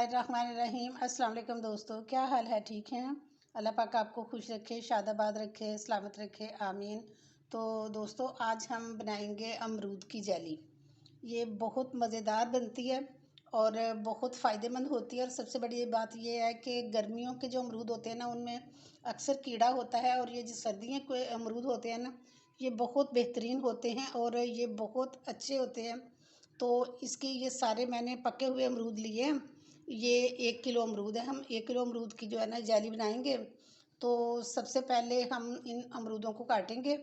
बिस्मिल्लाहिर्रहमानिर्रहीम। अस्सलाम वालेकुम दोस्तों, क्या हाल है? ठीक हैं? अल्लाह पाक आपको खुश रखे, शादाबाद रखे, सलामत रखे, आमीन। तो दोस्तों, आज हम बनाएंगे अमरूद की जेली। ये बहुत मज़ेदार बनती है और बहुत फ़ायदेमंद होती है। और सबसे बड़ी बात ये है कि गर्मियों के जो अमरूद होते हैं ना, उनमें अक्सर कीड़ा होता है, और ये जो सर्दियों के अमरूद होते हैं ना, ये बहुत बेहतरीन होते हैं और ये बहुत अच्छे होते हैं। तो इसकी ये सारे मैंने पके हुए अमरूद लिए हैं। ये 1 किलो अमरूद है। हम 1 किलो अमरूद की जो है ना जेली बनाएंगे। तो सबसे पहले हम इन अमरूदों को काटेंगे।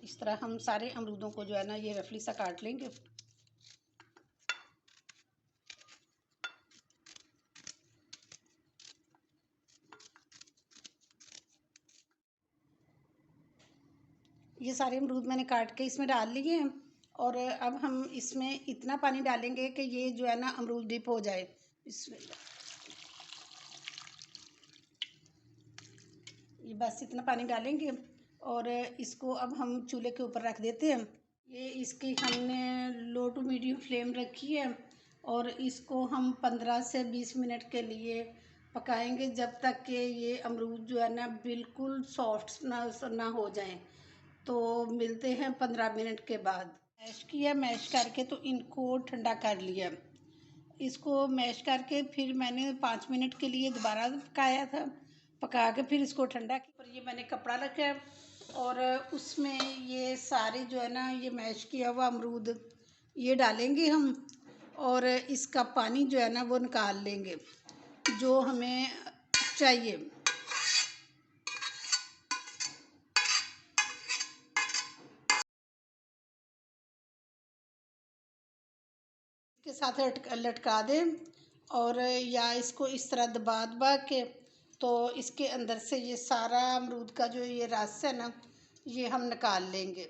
इस तरह हम सारे अमरूदों को जो है ना ये रफली सा काट लेंगे। ये सारे अमरूद मैंने काट के इसमें डाल लिए हैं। और अब हम इसमें इतना पानी डालेंगे कि ये जो है ना अमरूद डिप हो जाए। इसमें ये बस इतना पानी डालेंगे और इसको अब हम चूल्हे के ऊपर रख देते हैं। ये इसकी हमने लो टू मीडियम फ्लेम रखी है और इसको हम 15 से 20 मिनट के लिए पकाएंगे, जब तक कि ये अमरूद जो है ना बिल्कुल सॉफ्ट ना हो जाए। तो मिलते हैं 15 मिनट के बाद। मैश किया, मैश करके तो इनको ठंडा कर लिया। इसको मैश करके फिर मैंने 5 मिनट के लिए दोबारा पकाया था। पका के फिर इसको ठंडा किया। पर ये मैंने कपड़ा रखा है और उसमें ये सारे जो है ना ये मैश किया हुआ अमरूद ये डालेंगे हम। और इसका पानी जो है ना वो निकाल लेंगे जो हमें चाहिए। के साथ लटका दें और या इसको इस तरह दबा दबा के, तो इसके अंदर से ये सारा अमरूद का जो ये रस है ना ये हम निकाल लेंगे।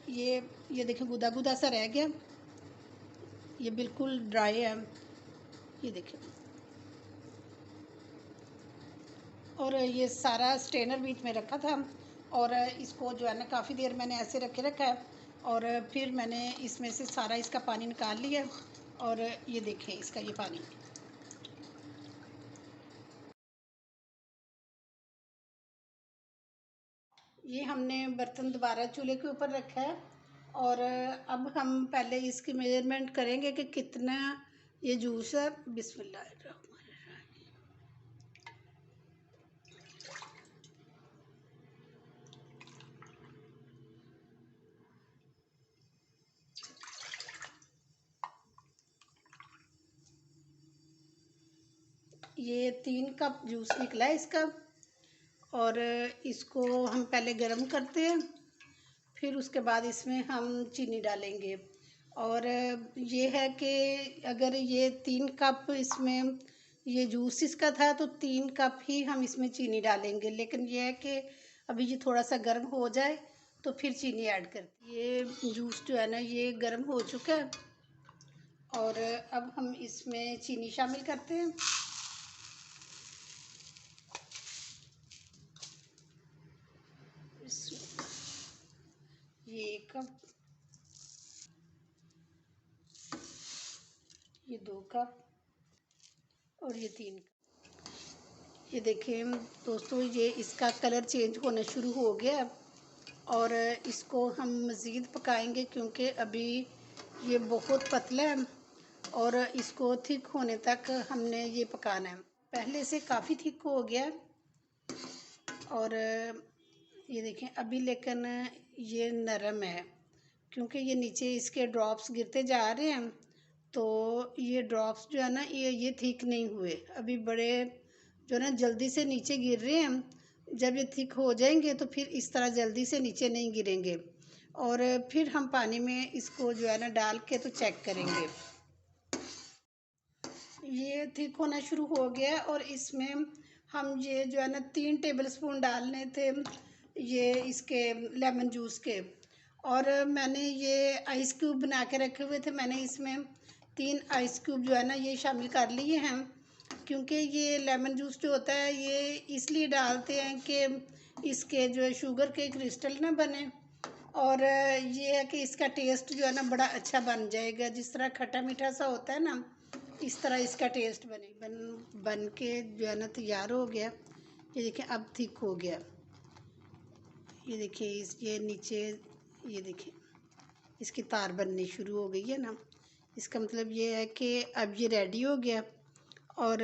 ये देखिए गुदा गुदा सा रह गया, ये बिल्कुल ड्राई है। ये देखिए, और ये सारा स्ट्रेनर बीच में रखा था और इसको जो है ना काफ़ी देर मैंने ऐसे रखे रखा है। और फिर मैंने इसमें से सारा इसका पानी निकाल लिया और ये देखें इसका ये पानी। ये हमने बर्तन दोबारा चूल्हे के ऊपर रखा है और अब हम पहले इसकी मेजरमेंट करेंगे कि कितना ये जूस है। बिस्मिल्लाहिर्रहमानिर्रहीम। ये 3 कप जूस निकला है इसका। और इसको हम पहले गर्म करते हैं, फिर उसके बाद इसमें हम चीनी डालेंगे। और ये है कि अगर ये 3 कप इसमें ये जूस इसका था तो 3 कप ही हम इसमें चीनी डालेंगे। लेकिन ये है कि अभी ये थोड़ा सा गर्म हो जाए तो फिर चीनी ऐड कर। ये जूस जो है ना ये गर्म हो चुका है और अब हम इसमें चीनी शामिल करते हैं। ये 1 कप, ये 2 कप और ये 3 कप। ये देखिए दोस्तों, ये इसका कलर चेंज होना शुरू हो गया और इसको हम मज़ीद पकाएंगे क्योंकि अभी ये बहुत पतला है और इसको थिक होने तक हमने ये पकाना है। पहले से काफ़ी थिक हो गया और ये देखें अभी, लेकिन ये नरम है क्योंकि ये नीचे इसके ड्रॉप्स गिरते जा रहे हैं। तो ये ड्रॉप्स जो है ना ये थिक नहीं हुए अभी, बड़े जो है ना जल्दी से नीचे गिर रहे हैं। जब ये थिक हो जाएंगे तो फिर इस तरह जल्दी से नीचे नहीं गिरेंगे। और फिर हम पानी में इसको जो है ना डाल के तो चेक करेंगे। ये थिक होना शुरू हो गया और इसमें हम ये जो है ना 3 टेबलस्पून डालने थे ये इसके लेमन जूस के। और मैंने ये आइस क्यूब बना के रखे हुए थे, मैंने इसमें 3 आइस क्यूब जो है ना ये शामिल कर लिए हैं। क्योंकि ये लेमन जूस जो होता है ये इसलिए डालते हैं कि इसके जो है शुगर के क्रिस्टल ना बने। और ये है कि इसका टेस्ट जो है ना बड़ा अच्छा बन जाएगा, जिस तरह खट्टा मीठा सा होता है ना, इस तरह इसका टेस्ट बन के जो है ना तैयार हो गया। ये देखिए अब थिक हो गया। ये देखिए ये नीचे, ये देखिए इसकी तार बननी शुरू हो गई है ना। इसका मतलब ये है कि अब ये रेडी हो गया। और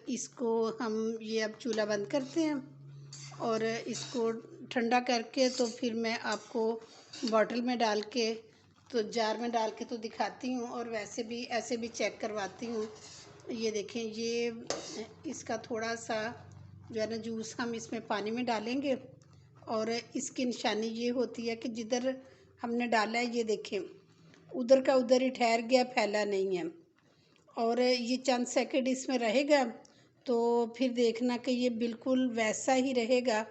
इसको हम ये अब चूल्हा बंद करते हैं और इसको ठंडा करके तो फिर मैं आपको बॉटल में डाल के, तो जार में डाल के तो दिखाती हूँ, और वैसे भी ऐसे भी चेक करवाती हूँ। ये देखें, ये इसका थोड़ा सा जो है ना जूस हम इसमें पानी में डालेंगे, और इसकी निशानी ये होती है कि जिधर हमने डाला है, ये देखें उधर का उधर ही ठहर गया, फैला नहीं है। और ये चंद सेकंड इसमें रहेगा तो फिर देखना कि ये बिल्कुल वैसा ही रहेगा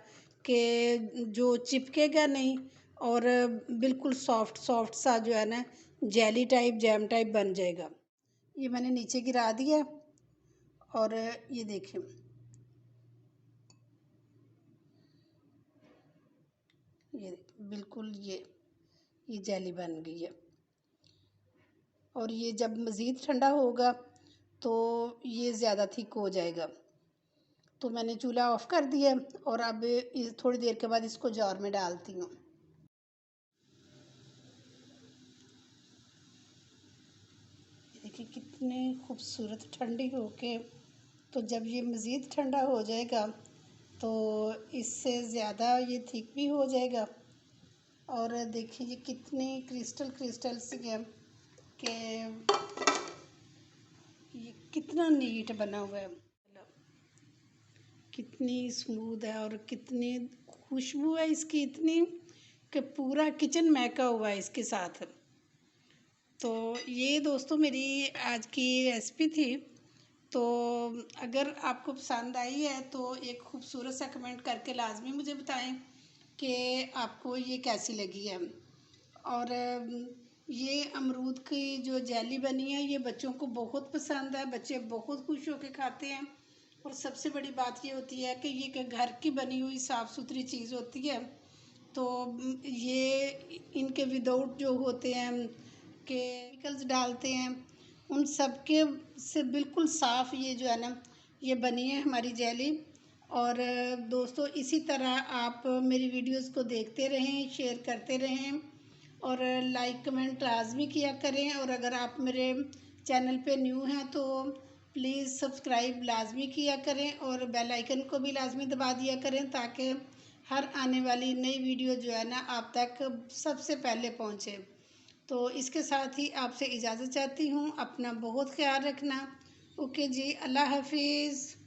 कि जो चिपकेगा नहीं, और बिल्कुल सॉफ्ट सॉफ्ट सा जो है ना जेली टाइप, जैम टाइप बन जाएगा। ये मैंने नीचे गिरा दिया और ये देखें, ये बिल्कुल ये जेली बन गई है। और ये जब मज़ीद ठंडा होगा तो ये ज़्यादा थिक हो जाएगा। तो मैंने चूल्हा ऑफ़ कर दिया और अब थोड़ी देर के बाद इसको जार में डालती हूँ। देखिए कितने खूबसूरत ठंडी होके, तो जब ये मज़ीद ठंडा हो जाएगा तो इससे ज़्यादा ये थिक भी हो जाएगा। और देखिए ये कितनी क्रिस्टल सी है कि ये कितना नीट बना हुआ है, कितनी स्मूथ है और कितनी खुशबू है इसकी इतनी कि पूरा किचन महका हुआ है इसके साथ। तो ये दोस्तों मेरी आज की रेसिपी थी। तो अगर आपको पसंद आई है तो एक खूबसूरत सा कमेंट करके लाजमी मुझे बताएं कि आपको ये कैसी लगी है। और ये अमरूद की जो जेली बनी है ये बच्चों को बहुत पसंद है, बच्चे बहुत खुश होकर खाते हैं। और सबसे बड़ी बात ये होती है कि ये घर की बनी हुई साफ़ सुथरी चीज़ होती है। तो ये इनके विदाउट जो होते हैं केमिकल्स डालते हैं, उन सब के से बिल्कुल साफ़ ये जो है ना ये बनी है हमारी जेली। और दोस्तों इसी तरह आप मेरी वीडियोस को देखते रहें, शेयर करते रहें और लाइक कमेंट लाजमी किया करें। और अगर आप मेरे चैनल पे न्यू हैं तो प्लीज़ सब्सक्राइब लाजमी किया करें और बेल आइकन को भी लाजमी दबा दिया करें, ताकि हर आने वाली नई वीडियो जो है ना आप तक सबसे पहले पहुँचे। तो इसके साथ ही आपसे इजाज़त चाहती हूँ। अपना बहुत ख्याल रखना। ओके जी, अल्लाह हाफिज़।